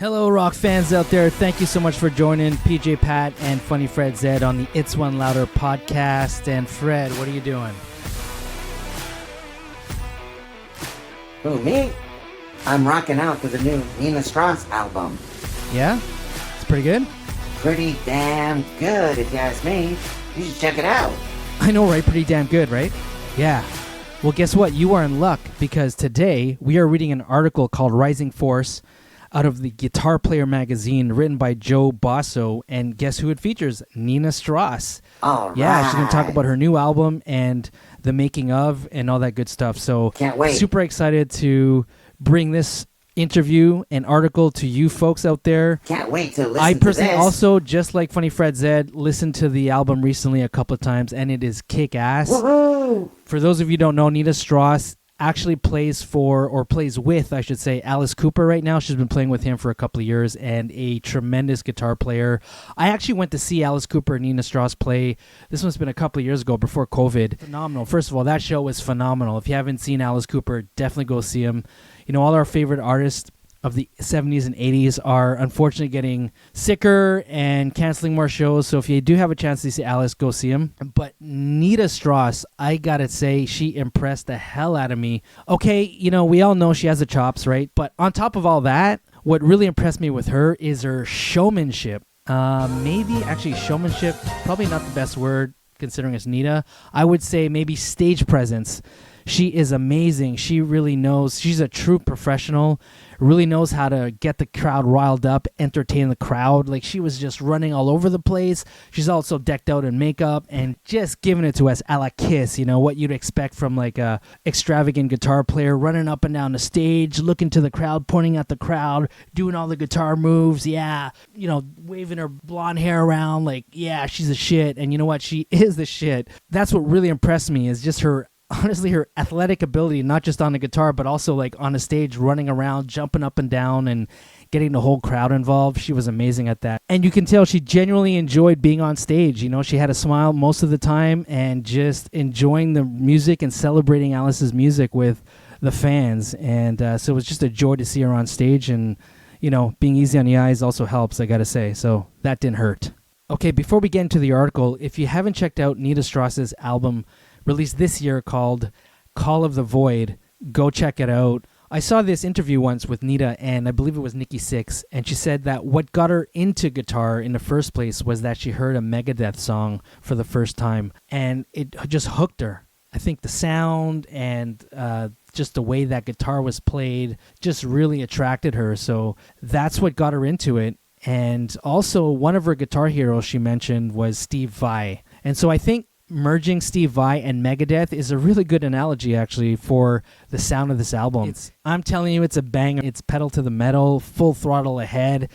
Hello, rock fans out there. Thank you so much for joining PJ Pat and Funny Fred Zed on the It's One Louder podcast. And Fred, what are you doing? Who, me? I'm rocking out to the new Nita Strauss album. Yeah? It's pretty good? Pretty damn good, if you ask me. You should check it out. I know, right? Pretty damn good, right? Yeah. Well, guess what? You are in luck, because today we are reading an article called Rising Force out of the Guitar Player magazine, written by Joe Basso, and guess who it features? Nita Strauss. All right. Yeah, she's going to talk about her new album and the making of and all that good stuff. So can't wait. Super excited to bring this interview and article to you folks out there. Can't wait to listen I personally to this. also, just like Funny Fred Zed, listened to the album recently a couple of times, and it is kick-ass. Woohoo! For those of you who don't know, Nita Strauss actually plays with, I should say, Alice Cooper right now. She's been playing with him for a couple of years, and a tremendous guitar player. I actually went to see Alice Cooper and Nita Strauss play. This one's been a couple of years ago, before COVID. Phenomenal. First of all, that show was phenomenal. If you haven't seen Alice Cooper, definitely go see him. You know, all our favorite artists of the 70s and 80s are unfortunately getting sicker and canceling more shows. So if you do have a chance to see Alice, go see him. But Nita Strauss, I gotta say, she impressed the hell out of me. Okay, you know, we all know she has the chops, right? But on top of all that, what really impressed me with her is her showmanship. Showmanship, probably not the best word considering it's Nita. I would say maybe stage presence. She is amazing. She really knows. She's a true professional. Really knows how to get the crowd riled up, entertain the crowd. Like, she was just running all over the place. She's also decked out in makeup and just giving it to us a la Kiss. You know, what you'd expect from like a extravagant guitar player, running up and down the stage, looking to the crowd, pointing at the crowd, doing all the guitar moves. Yeah, you know, waving her blonde hair around. Like, yeah, she's a shit. And you know what? She is the shit. That's what really impressed me, is just her athletic ability, not just on the guitar, but also like on the stage, running around, jumping up and down, and getting the whole crowd involved. She was amazing at that. And you can tell she genuinely enjoyed being on stage. You know, she had a smile most of the time and just enjoying the music and celebrating Alice's music with the fans. And so it was just a joy to see her on stage. And, you know, being easy on the eyes also helps, I gotta say. So that didn't hurt. Okay, before we get into the article, if you haven't checked out Nita Strauss's album released this year called Call of the Void, go check it out. I saw this interview once with Nita, and I believe it was Nikki Sixx, and she said that what got her into guitar in the first place was that she heard a Megadeth song for the first time, and it just hooked her. I think the sound and just the way that guitar was played just really attracted her, so that's what got her into it. And also, one of her guitar heroes she mentioned was Steve Vai. And so I think merging Steve Vai and Megadeth is a really good analogy, actually, for the sound of this album. I'm telling you, it's a banger. It's pedal to the metal, full throttle ahead,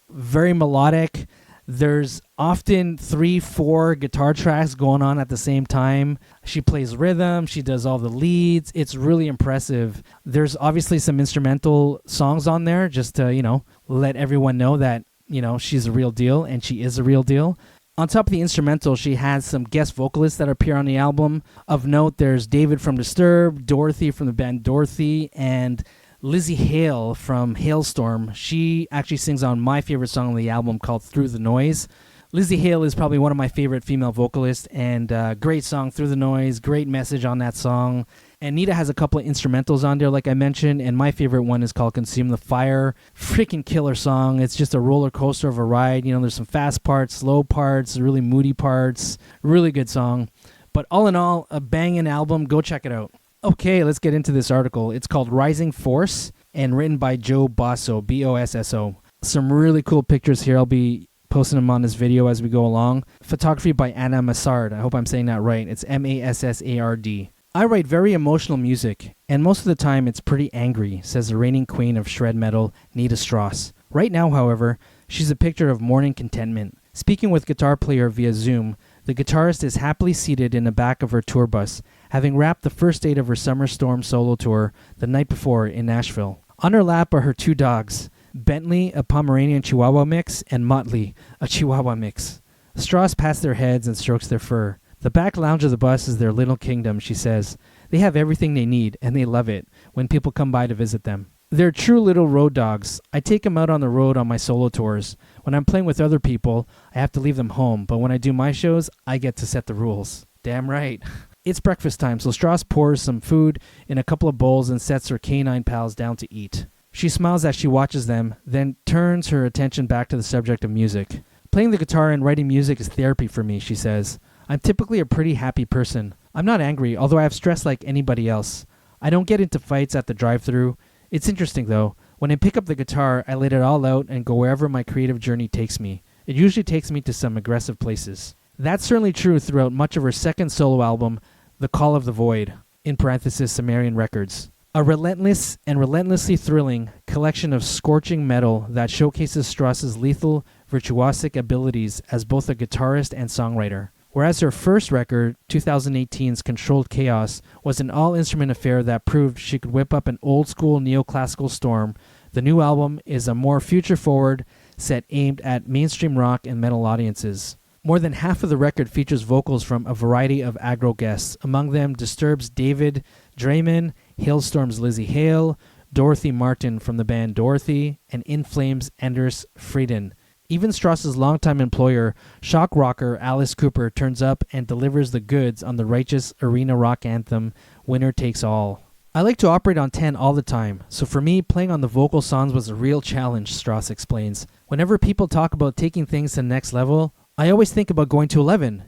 very melodic. There's often 3-4 guitar tracks going on at the same time. She plays rhythm. She does all the leads. It's really impressive. There's obviously some instrumental songs on there, just to, you know, let everyone know that, you know, she's a real deal, and she is a real deal. On top of the instrumental, she has some guest vocalists that appear on the album. Of note, there's David from Disturbed, Dorothy from the band Dorothy, and Lzzy Hale from Halestorm. She actually sings on my favorite song on the album called Through the Noise. Lzzy Hale is probably one of my favorite female vocalists, and great song, Through the Noise, great message on that song. And Nita has a couple of instrumentals on there, like I mentioned, and my favorite one is called Consume the Fire. Freaking killer song. It's just a roller coaster of a ride. You know, there's some fast parts, slow parts, really moody parts. Really good song. But all in all, a banging album. Go check it out. Okay, let's get into this article. It's called Rising Force and written by Joe Basso, B-O-S-S-O. Some really cool pictures here. I'll be posting them on this video as we go along. Photography by Anna Massard. I hope I'm saying that right. It's M-A-S-S-A-R-D. I write very emotional music, and most of the time it's pretty angry, says the reigning queen of shred metal, Nita Strauss. Right now, however, she's a picture of mourning contentment. Speaking with guitar player via Zoom, the guitarist is happily seated in the back of her tour bus, having wrapped the first date of her Summer Storm solo tour the night before in Nashville. On her lap are her two dogs, Bentley, a Pomeranian Chihuahua mix, and Motley, a Chihuahua mix. Strauss pats their heads and strokes their fur. The back lounge of the bus is their little kingdom, she says. They have everything they need, and they love it when people come by to visit them. They're true little road dogs. I take them out on the road on my solo tours. When I'm playing with other people, I have to leave them home, but when I do my shows, I get to set the rules. Damn right. It's breakfast time, so Strauss pours some food in a couple of bowls and sets her canine pals down to eat. She smiles as she watches them, then turns her attention back to the subject of music. Playing the guitar and writing music is therapy for me, she says. I'm typically a pretty happy person. I'm not angry, although I have stress like anybody else. I don't get into fights at the drive-thru. It's interesting, though. When I pick up the guitar, I let it all out and go wherever my creative journey takes me. It usually takes me to some aggressive places. That's certainly true throughout much of her second solo album, The Call of the Void, in parenthesis Sumerian Records. A relentless and relentlessly thrilling collection of scorching metal that showcases Strauss's lethal, virtuosic abilities as both a guitarist and songwriter. Whereas her first record, 2018's Controlled Chaos, was an all-instrument affair that proved she could whip up an old-school neoclassical storm, the new album is a more future-forward set aimed at mainstream rock and metal audiences. More than half of the record features vocals from a variety of aggro guests, among them Disturbed's David Draiman, Halestorm's Lzzy Hale, Dorothy Martin from the band Dorothy, and In Flames' Anders Frieden. Even Strauss's longtime employer, shock rocker Alice Cooper, turns up and delivers the goods on the righteous arena rock anthem, Winner Takes All. I like to operate on 10 all the time, so for me, playing on the vocal songs was a real challenge, Strauss explains. Whenever people talk about taking things to the next level, I always think about going to 11,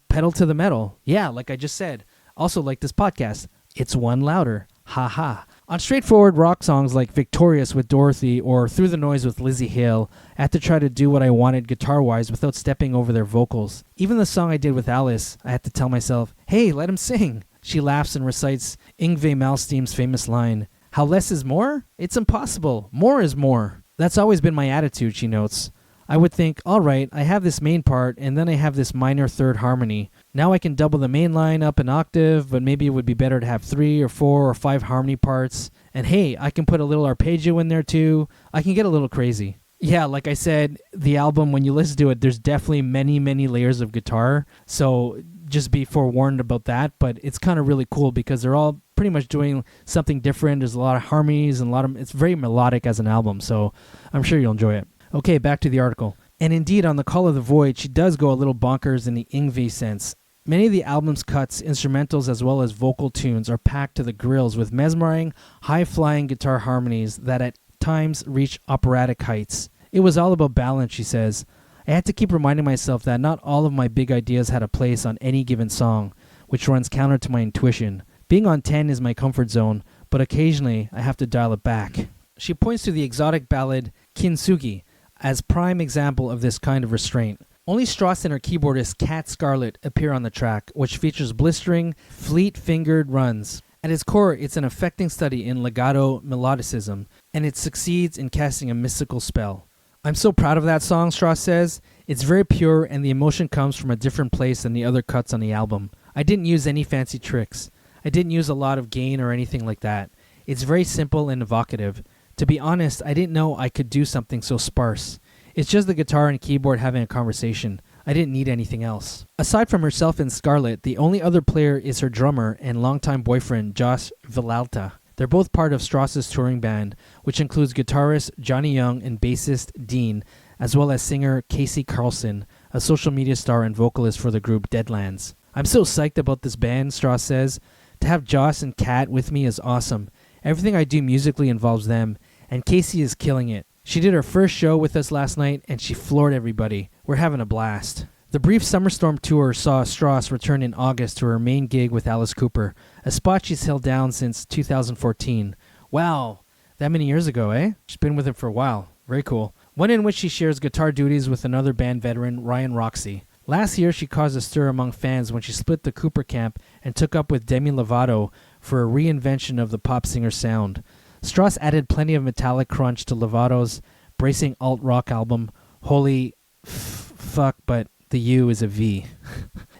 pedal to the metal. Yeah, like I just said. Also like this podcast, it's one louder. Ha ha. On straightforward rock songs like Victorious with Dorothy or Through the Noise with Lzzy Hale, I had to try to do what I wanted guitar-wise without stepping over their vocals. Even the song I did with Alice, I had to tell myself, hey, let him sing. She laughs and recites Yngwie Malmsteen's famous line, how less is more? It's impossible. More is more. That's always been my attitude, she notes. I would think, all right, I have this main part, and then I have this minor third harmony. Now I can double the main line up an octave, but maybe it would be better to have 3 or 4 or 5 harmony parts. And hey, I can put a little arpeggio in there too. I can get a little crazy. Yeah, like I said, the album, when you listen to it, there's definitely many, many layers of guitar. So just be forewarned about that. But it's kind of really cool because they're all pretty much doing something different. There's a lot of harmonies and it's very melodic as an album. So I'm sure you'll enjoy it. Okay, back to the article. And indeed, on The Call of the Void, she does go a little bonkers in the Yngwie sense. Many of the album's cuts, instrumentals as well as vocal tunes, are packed to the grills with mesmerizing, high-flying guitar harmonies that at times reach operatic heights. It was all about balance, she says. I had to keep reminding myself that not all of my big ideas had a place on any given song, which runs counter to my intuition. Being on 10 is my comfort zone, but occasionally I have to dial it back. She points to the exotic ballad Kintsugi as prime example of this kind of restraint. Only Strauss and her keyboardist Cat Scarlett appear on the track, which features blistering, fleet-fingered runs. At its core, it's an affecting study in legato melodicism, and it succeeds in casting a mystical spell. I'm so proud of that song, Strauss says. It's very pure, and the emotion comes from a different place than the other cuts on the album. I didn't use any fancy tricks. I didn't use a lot of gain or anything like that. It's very simple and evocative. To be honest, I didn't know I could do something so sparse. It's just the guitar and keyboard having a conversation. I didn't need anything else. Aside from herself and Scarlett, the only other player is her drummer and longtime boyfriend, Josh Villalta. They're both part of Strauss's touring band, which includes guitarist Johnny Young and bassist Dean, as well as singer Casey Carlson, a social media star and vocalist for the group Deadlands. I'm so psyched about this band, Strauss says. To have Josh and Kat with me is awesome. Everything I do musically involves them, and Casey is killing it. She did her first show with us last night, and she floored everybody. We're having a blast. The brief Summerstorm tour saw Strauss return in August to her main gig with Alice Cooper, a spot she's held down since 2014. Wow, that many years ago, eh? She's been with him for a while. Very cool. One in which she shares guitar duties with another band veteran, Ryan Roxy. Last year, she caused a stir among fans when she split the Cooper camp and took up with Demi Lovato for a reinvention of the pop singer sound. Strauss added plenty of metallic crunch to Lovato's bracing alt-rock album, Holy Fuck, but the U is a V,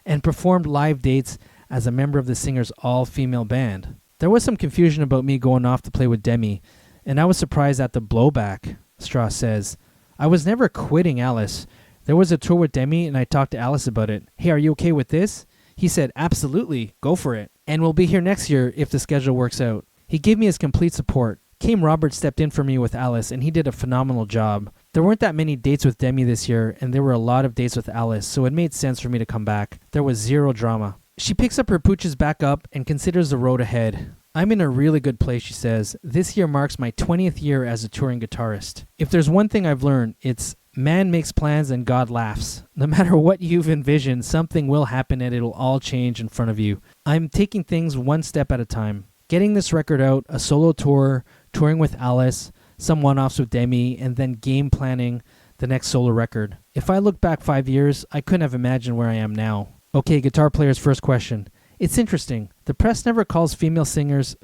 and performed live dates as a member of the singer's all-female band. There was some confusion about me going off to play with Demi, and I was surprised at the blowback, Strauss says. I was never quitting Alice. There was a tour with Demi, and I talked to Alice about it. Hey, are you okay with this? He said, absolutely, go for it. And we'll be here next year if the schedule works out. He gave me his complete support. Came Robert stepped in for me with Alice, and he did a phenomenal job. There weren't that many dates with Demi this year, and there were a lot of dates with Alice, so it made sense for me to come back. There was zero drama. She picks up her pooches back up and considers the road ahead. I'm in a really good place, she says. This year marks my 20th year as a touring guitarist. If there's one thing I've learned, it's man makes plans and God laughs. No matter what you've envisioned, something will happen and it'll all change in front of you. I'm taking things one step at a time. Getting this record out, a solo tour, touring with Alice, some one-offs with Demi, and then game planning the next solo record. If I look back 5 years, I couldn't have imagined where I am now. Okay, guitar player's first question. It's interesting. The press never calls female singers,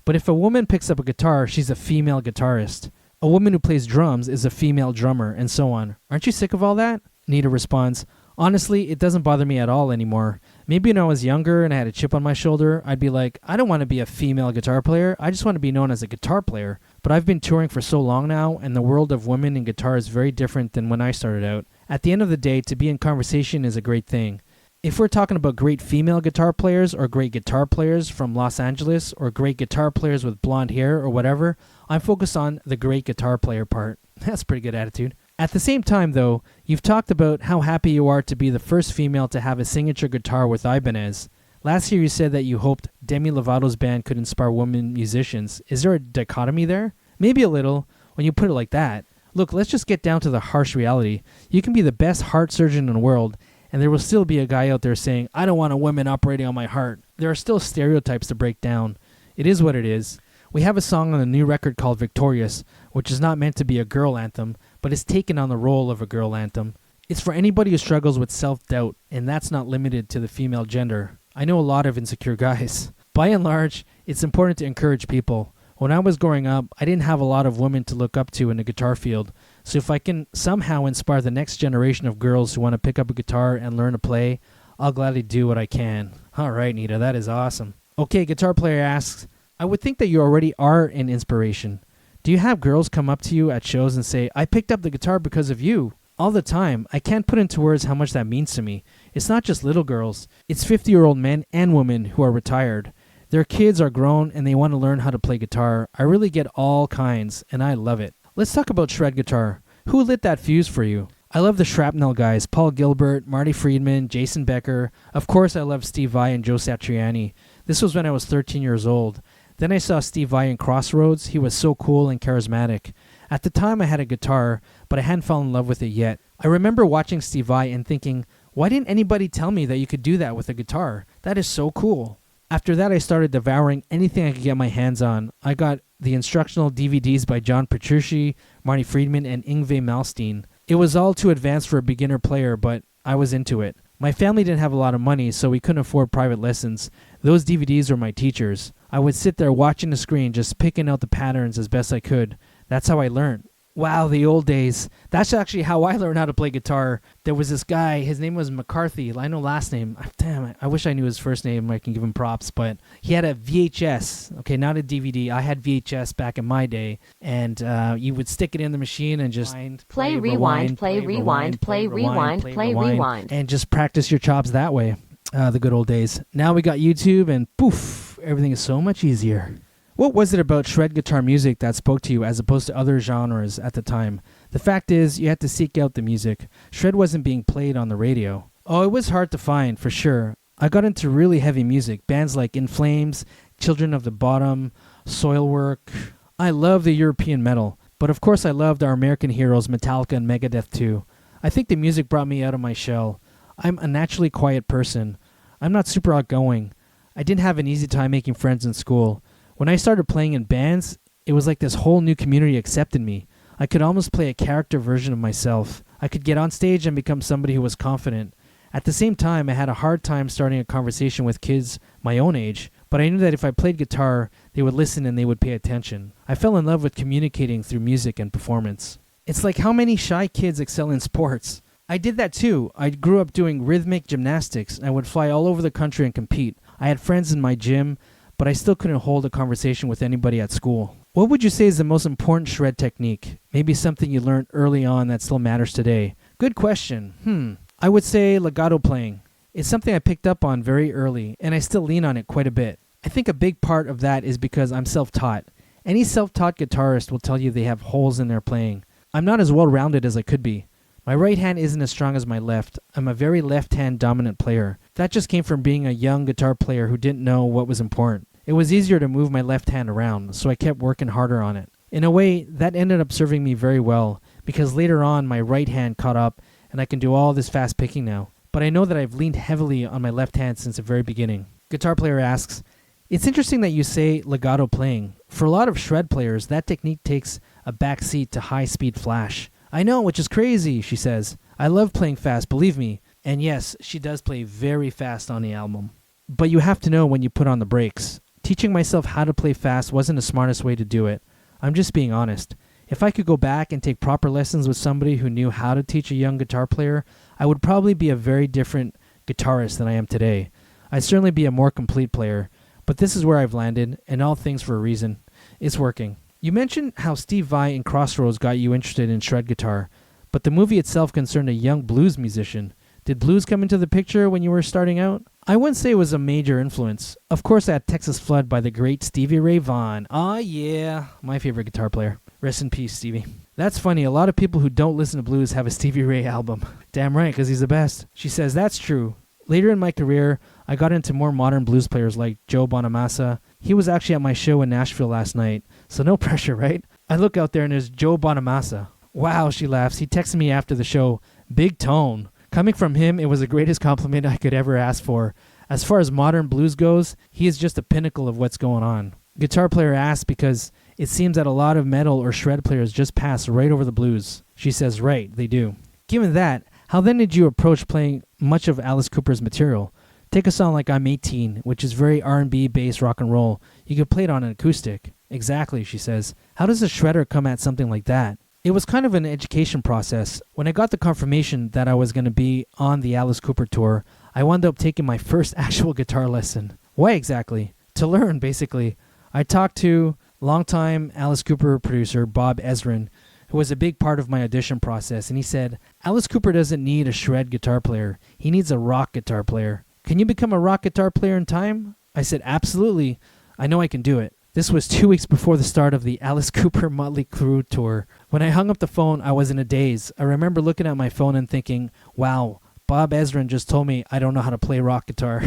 but if a woman picks up a guitar, she's a female guitarist. A woman who plays drums is a female drummer, and so on. Aren't you sick of all that? Nita responds, honestly, it doesn't bother me at all anymore. Maybe when I was younger and I had a chip on my shoulder, I'd be like, I don't want to be a female guitar player. I just want to be known as a guitar player. But I've been touring for so long now, and the world of women in guitar is very different than when I started out. At the end of the day, to be in conversation is a great thing. If we're talking about great female guitar players or great guitar players from Los Angeles or great guitar players with blonde hair or whatever, I'm focused on the great guitar player part. That's a pretty good attitude. At the same time, though, you've talked about how happy you are to be the first female to have a signature guitar with Ibanez. Last year you said that you hoped Demi Lovato's band could inspire women musicians. Is there a dichotomy there? Maybe a little, when you put it like that. Look, let's just get down to the harsh reality. You can be the best heart surgeon in the world, and there will still be a guy out there saying, I don't want a woman operating on my heart. There are still stereotypes to break down. It is what it is. We have a song on the new record called Victorious, which is not meant to be a girl anthem, but is taken on the role of a girl anthem. It's for anybody who struggles with self-doubt, and that's not limited to the female gender. I know a lot of insecure guys. By and large, it's important to encourage people. When I was growing up, I didn't have a lot of women to look up to in the guitar field. So if I can somehow inspire the next generation of girls who want to pick up a guitar and learn to play, I'll gladly do what I can. All right, Nita, that is awesome. Okay, guitar player asks, I would think that you already are an inspiration. Do you have girls come up to you at shows and say, I picked up the guitar because of you? All the time. I can't put into words how much that means to me. It's not just little girls. It's 50-year-old men and women who are retired. Their kids are grown and they want to learn how to play guitar. I really get all kinds, and I love it. Let's talk about shred guitar. Who lit that fuse for you? I love the Shrapnel guys, Paul Gilbert, Marty Friedman, Jason Becker. Of course, I love Steve Vai and Joe Satriani. This was when I was 13 years old. Then I saw Steve Vai in Crossroads. He was so cool and charismatic. At the time, I had a guitar, but I hadn't fallen in love with it yet. I remember watching Steve Vai and thinking, why didn't anybody tell me that you could do that with a guitar? That is so cool. After that, I started devouring anything I could get my hands on. I got the instructional DVDs by John Petrucci, Marty Friedman, and Yngwie Malmsteen. It was all too advanced for a beginner player, but I was into it. My family didn't have a lot of money, so we couldn't afford private lessons. Those DVDs were my teachers. I would sit there watching the screen, just picking out the patterns as best I could. That's how I learned. Wow, the old days. That's actually how I learned how to play guitar. There was this guy, his name was McCarthy. I know last name. Damn, I wish I knew his first name. I can give him props. But he had a VHS. Okay, not a DVD. I had VHS back in my day. And you would stick it in the machine and just play, rewind, play, rewind, play, rewind, play, rewind. And just practice your chops that way. The good old days. Now we got YouTube and poof, everything is so much easier. What was it about shred guitar music that spoke to you as opposed to other genres at the time? The fact is, you had to seek out the music. Shred wasn't being played on the radio. Oh, it was hard to find, for sure. I got into really heavy music, bands like In Flames, Children of the Bottom, Soilwork. I love the European metal, but of course I loved our American heroes Metallica and Megadeth too. I think the music brought me out of my shell. I'm a naturally quiet person. I'm not super outgoing. I didn't have an easy time making friends in school. When I started playing in bands, it was like this whole new community accepted me. I could almost play a character version of myself. I could get on stage and become somebody who was confident. At the same time, I had a hard time starting a conversation with kids my own age, but I knew that if I played guitar, they would listen and they would pay attention. I fell in love with communicating through music and performance. It's like how many shy kids excel in sports. I did that too. I grew up doing rhythmic gymnastics, and I would fly all over the country and compete. I had friends in my gym, but I still couldn't hold a conversation with anybody at school. What would you say is the most important shred technique? Maybe something you learned early on that still matters today. Good question. I would say legato playing. It's something I picked up on very early, and I still lean on it quite a bit. I think a big part of that is because I'm self-taught, Any self-taught guitarist will tell you they have holes in their playing. I'm not as well-rounded as I could be. My right hand isn't as strong as my left. I'm a very left-hand dominant player. That just came from being a young guitar player who didn't know what was important. It was easier to move my left hand around, so I kept working harder on it. In a way, that ended up serving me very well, because later on my right hand caught up and I can do all this fast picking now. But I know that I've leaned heavily on my left hand since the very beginning. Guitar player asks, it's interesting that you say legato playing. For a lot of shred players, that technique takes a back seat to high-speed flash. I know, which is crazy, she says. I love playing fast, believe me. And yes, she does play very fast on the album. But you have to know when you put on the brakes. Teaching myself how to play fast wasn't the smartest way to do it. I'm just being honest. If I could go back and take proper lessons with somebody who knew how to teach a young guitar player, I would probably be a very different guitarist than I am today. I'd certainly be a more complete player. But this is where I've landed, and all things for a reason. It's working. You mentioned how Steve Vai in Crossroads got you interested in shred guitar, but the movie itself concerned a young blues musician. Did blues come into the picture when you were starting out? I wouldn't say it was a major influence. Of course I had Texas Flood by the great Stevie Ray Vaughan. Aw yeah, my favorite guitar player. Rest in peace, Stevie. That's funny, a lot of people who don't listen to blues have a Stevie Ray album. Damn right, because he's the best. She says, that's true. Later in my career, I got into more modern blues players like Joe Bonamassa. He was actually at my show in Nashville last night, so no pressure, right? I look out there and there's Joe Bonamassa. Wow, she laughs. He texted me after the show. Big tone. Coming from him, it was the greatest compliment I could ever ask for. As far as modern blues goes, he is just a pinnacle of what's going on. Guitar player asks because it seems that a lot of metal or shred players just pass right over the blues. She says, right, they do. Given that, how then did you approach playing much of Alice Cooper's material? Take a song like I'm 18, which is very R&B based rock and roll. You could play it on an acoustic. Exactly, she says. How does a shredder come at something like that? It was kind of an education process. When I got the confirmation that I was going to be on the Alice Cooper tour, I wound up taking my first actual guitar lesson. Why exactly? To learn, basically. I talked to longtime Alice Cooper producer Bob Ezrin, who was a big part of my audition process, and he said, Alice Cooper doesn't need a shred guitar player. He needs a rock guitar player. Can you become a rock guitar player in time? I said, absolutely. I know I can do it. This was 2 weeks before the start of the Alice Cooper Motley Crue tour. When I hung up the phone, I was in a daze. I remember looking at my phone and thinking, wow, Bob Ezrin just told me I don't know how to play rock guitar.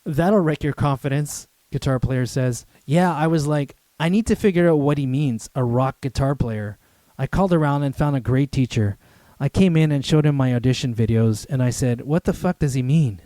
That'll wreck your confidence, guitar player says. Yeah, I was like, I need to figure out what he means, a rock guitar player. I called around and found a great teacher. I came in and showed him my audition videos, and I said, what the fuck does he mean?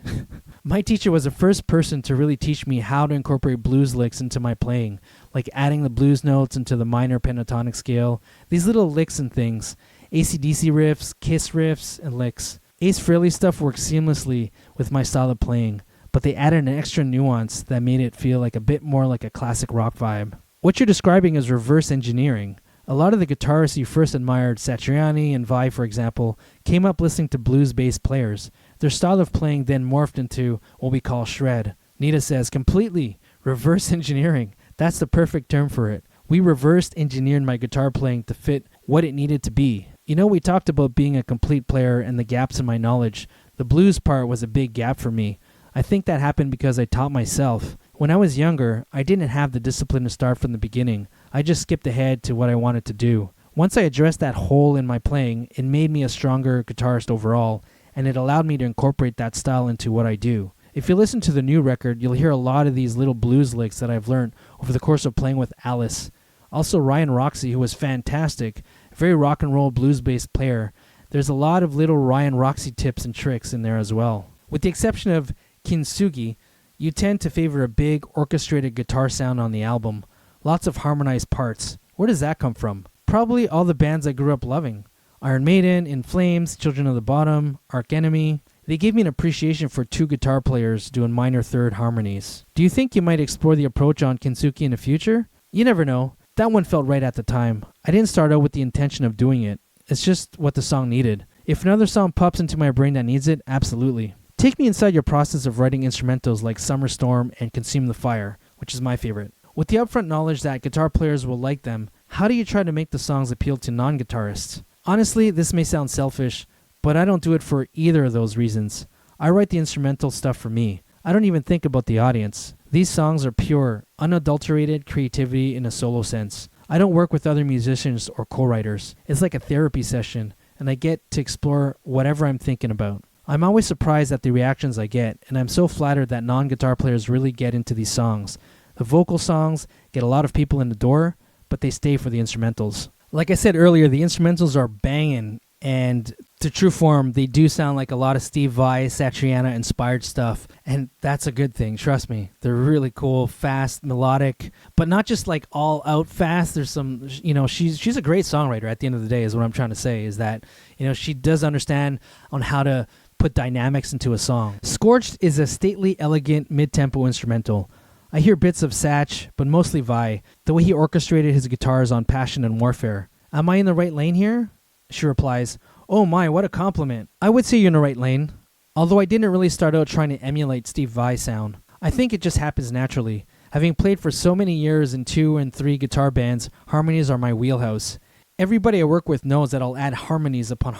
My teacher was the first person to really teach me how to incorporate blues licks into my playing, like adding the blues notes into the minor pentatonic scale, these little licks and things, AC/DC riffs, Kiss riffs, and licks. Ace Frehley stuff worked seamlessly with my style of playing, but they added an extra nuance that made it feel like a bit more like a classic rock vibe. What you're describing is reverse engineering. A lot of the guitarists you first admired, Satriani and Vai for example, came up listening to blues-based players. Their style of playing then morphed into what we call shred. Nita says, completely. Reverse engineering. That's the perfect term for it. We reversed engineered my guitar playing to fit what it needed to be. You know, we talked about being a complete player and the gaps in my knowledge. The blues part was a big gap for me. I think that happened because I taught myself. When I was younger, I didn't have the discipline to start from the beginning. I just skipped ahead to what I wanted to do. Once I addressed that hole in my playing, it made me a stronger guitarist overall, and it allowed me to incorporate that style into what I do. If you listen to the new record, you'll hear a lot of these little blues licks that I've learned over the course of playing with Alice. Also Ryan Roxie, who was fantastic, a very rock and roll blues-based player. There's a lot of little Ryan Roxie tips and tricks in there as well. With the exception of Kintsugi, you tend to favor a big orchestrated guitar sound on the album. Lots of harmonized parts. Where does that come from? Probably all the bands I grew up loving. Iron Maiden, In Flames, Children of the Bottom, Arch Enemy. They gave me an appreciation for two guitar players doing minor third harmonies. Do you think you might explore the approach on Kintsugi in the future? You never know. That one felt right at the time. I didn't start out with the intention of doing it. It's just what the song needed. If another song pops into my brain that needs it, absolutely. Take me inside your process of writing instrumentals like Summer Storm and Consume the Fire, which is my favorite. With the upfront knowledge that guitar players will like them, how do you try to make the songs appeal to non-guitarists? Honestly, this may sound selfish, but I don't do it for either of those reasons. I write the instrumental stuff for me. I don't even think about the audience. These songs are pure, unadulterated creativity in a solo sense. I don't work with other musicians or co-writers. It's like a therapy session, and I get to explore whatever I'm thinking about. I'm always surprised at the reactions I get, and I'm so flattered that non-guitar players really get into these songs. The vocal songs get a lot of people in the door, but they stay for the instrumentals. Like I said earlier, the instrumentals are banging, and to true form, they do sound like a lot of Steve Vai, Satriani inspired stuff, and that's a good thing, trust me. They're really cool, fast, melodic, but not just like all out fast. There's some, she's a great songwriter at the end of the day, is what I'm trying to say, is that, she does understand on how to put dynamics into a song. Scorched is a stately, elegant, mid-tempo instrumental. I hear bits of Satch, but mostly Vai. The way he orchestrated his guitars on Passion and Warfare. Am I in the right lane here? She replies, "Oh my, what a compliment. I would say you're in the right lane. Although I didn't really start out trying to emulate Steve Vai's sound. I think it just happens naturally. Having played for so many years in 2 and 3 guitar bands, harmonies are my wheelhouse. Everybody I work with knows that I'll add harmonies upon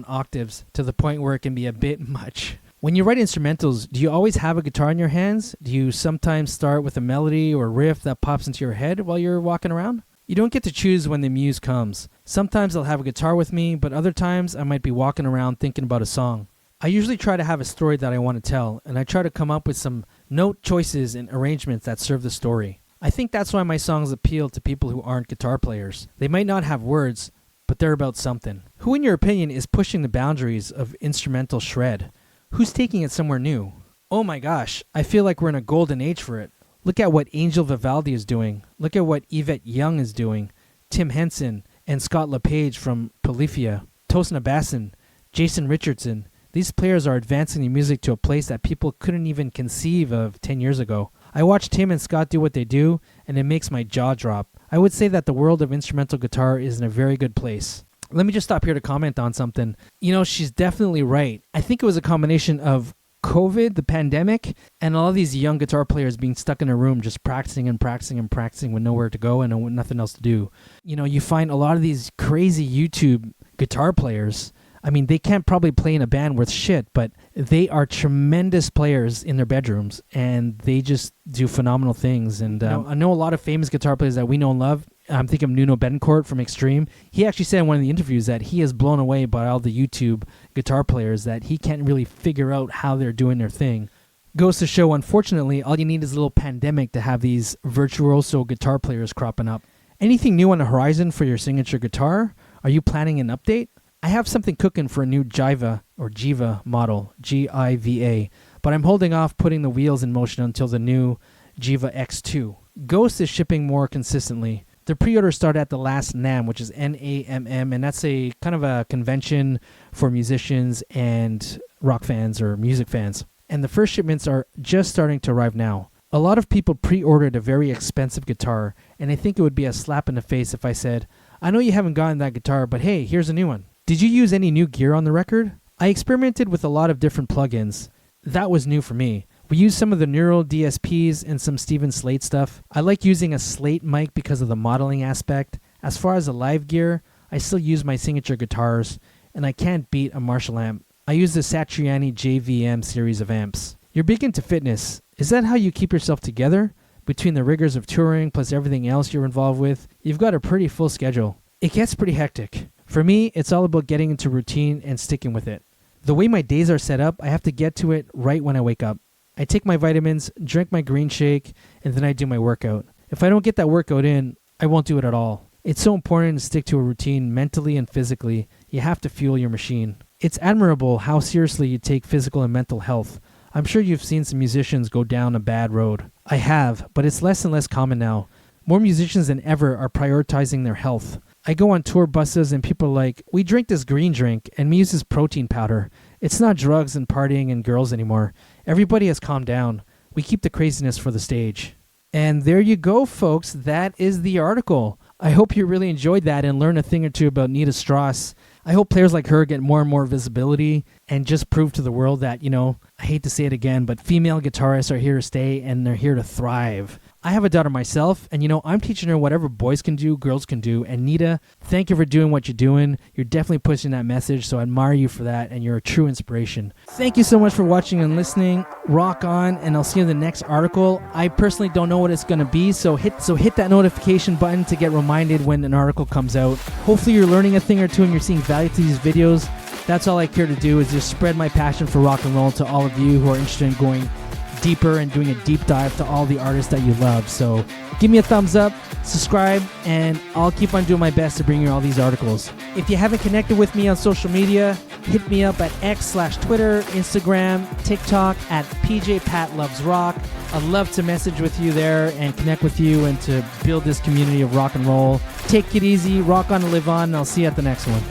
octaves to the point where it can be a bit much." When you write instrumentals, do you always have a guitar in your hands? Do you sometimes start with a melody or riff that pops into your head while you're walking around? You don't get to choose when the muse comes. Sometimes I'll have a guitar with me, but other times I might be walking around thinking about a song. I usually try to have a story that I want to tell, and I try to come up with some note choices and arrangements that serve the story. I think that's why my songs appeal to people who aren't guitar players. They might not have words, but they're about something. Who, in your opinion, is pushing the boundaries of instrumental shred? Who's taking it somewhere new? Oh my gosh, I feel like we're in a golden age for it. Look at what Angel Vivaldi is doing. Look at what Yvette Young is doing. Tim Henson and Scott LePage from Polyphia. Tosna Basson, Jason Richardson. These players are advancing the music to a place that people couldn't even conceive of 10 years ago. I watch Tim and Scott do what they do, and it makes my jaw drop. I would say that the world of instrumental guitar is in a very good place. Let me just stop here to comment on something. She's definitely right. I think it was a combination of COVID, the pandemic, and all these young guitar players being stuck in a room just practicing and practicing and practicing with nowhere to go and nothing else to do. You find a lot of these crazy YouTube guitar players. I mean, they can't probably play in a band worth shit, but they are tremendous players in their bedrooms, and they just do phenomenal things. And I know a lot of famous guitar players that we know and love. I'm thinking of Nuno Betancourt from Extreme. He actually said in one of the interviews that he is blown away by all the YouTube guitar players, that he can't really figure out how they're doing their thing. Goes to show, unfortunately, all you need is a little pandemic to have these virtuoso guitar players cropping up. Anything new on the horizon for your signature guitar? Are you planning an update? I have something cooking for a new Jiva model, Giva, but I'm holding off putting the wheels in motion until the new Jiva X2. Ghost is shipping more consistently. The pre-orders start at the last NAMM, which is NAMM, and that's a kind of a convention for musicians and rock fans or music fans. And the first shipments are just starting to arrive now. A lot of people pre-ordered a very expensive guitar, and I think it would be a slap in the face if I said, "I know you haven't gotten that guitar, but hey, here's a new one." Did you use any new gear on the record? I experimented with a lot of different plugins. That was new for me. We used some of the Neural DSPs and some Steven Slate stuff. I like using a Slate mic because of the modeling aspect. As far as the live gear, I still use my signature guitars, and I can't beat a Marshall amp. I use the Satriani JVM series of amps. You're big into fitness. Is that how you keep yourself together? Between the rigors of touring plus everything else you're involved with, you've got a pretty full schedule. It gets pretty hectic. For me, it's all about getting into routine and sticking with it. The way my days are set up, I have to get to it right when I wake up. I take my vitamins, drink my green shake, and then I do my workout. If I don't get that workout in, I won't do it at all. It's so important to stick to a routine mentally and physically. You have to fuel your machine. It's admirable how seriously you take physical and mental health. I'm sure you've seen some musicians go down a bad road. I have, but it's less and less common now. More musicians than ever are prioritizing their health. I go on tour buses and people are like, "We drink this green drink and we use this protein powder. It's not drugs and partying and girls anymore." Everybody has calmed down. We keep the craziness for the stage. And there you go, folks. That is the article. I hope you really enjoyed that and learned a thing or two about Nita Strauss. I hope players like her get more and more visibility and just prove to the world that, I hate to say it again, but female guitarists are here to stay and they're here to thrive. I have a daughter myself, and I'm teaching her whatever boys can do, girls can do. And Nita, thank you for doing what you're doing. You're definitely pushing that message, so I admire you for that, and you're a true inspiration. Thank you so much for watching and listening. Rock on, and I'll see you in the next article. I personally don't know what it's going to be, so hit that notification button to get reminded when an article comes out. Hopefully you're learning a thing or two and you're seeing value to these videos. That's all I care to do, is just spread my passion for rock and roll to all of you who are interested in going deeper and doing a deep dive to all the artists that you love. So give me a thumbs up, subscribe, and I'll keep on doing my best to bring you all these articles. If you haven't connected with me on social media, hit me up at X/Twitter, Instagram, TikTok at PJPatLovesRock. I'd love to message with you there and connect with you and to build this community of rock and roll. Take it easy, rock on and live on, and I'll see you at the next one.